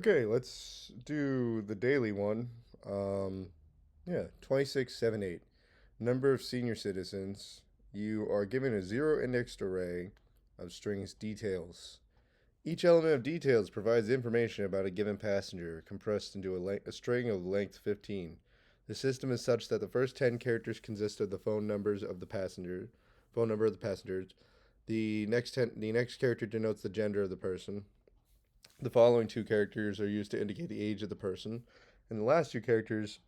Okay, let's do the daily one. Um, yeah, 2678. Number of senior citizens. You are given a zero indexed array of strings details. Each element of details provides information about a given passenger, compressed into a string of length 15. The system is such that the first 10 characters consist of the phone number of the passengers. The next character denotes the gender of the person. The following two characters are used to indicate the age of the person, and the last two characters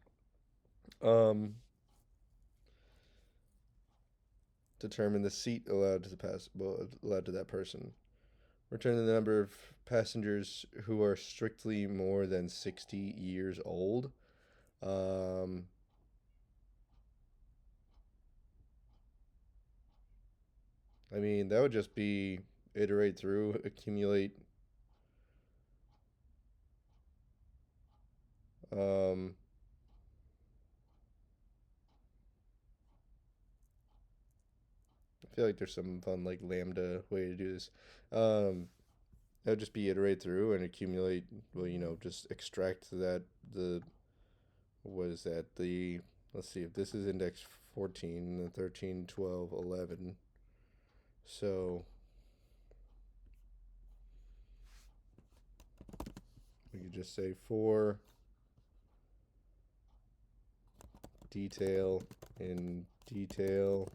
um, determine the seat allowed to that person. Return the number of passengers who are strictly more than 60 years old. Um, I mean, that would just be iterate through, accumulate. Um, I feel like there's some fun like lambda way to do this. Um, that would just be iterate through and accumulate. Well, just extract the what is that? Let's see if this is index 14, 13, 12, 11. So we could just say for detail in detail.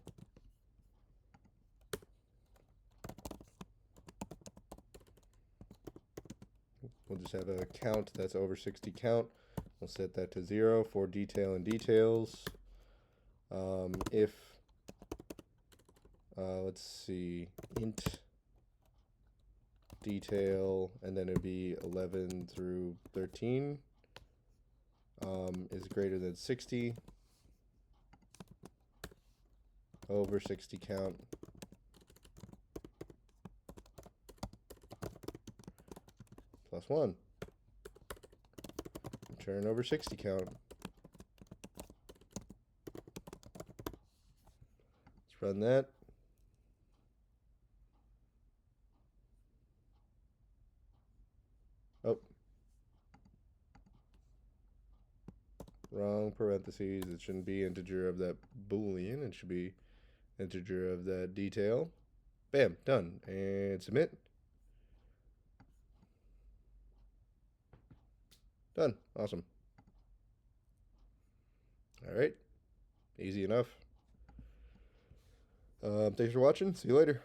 We'll just have a count that's over 60 count. We'll set that to 0 for detail and details. If, let's see, int detail, and then it'd be 11 through 13 is greater than 60 over 60 count plus 1. Return over 60 count. Let's run that. Oh, wrong parentheses. It shouldn't be integer of that boolean. It should be integer of that detail. Bam, done. And submit. Done. Awesome. All right. Easy enough. Thanks for watching. See you later.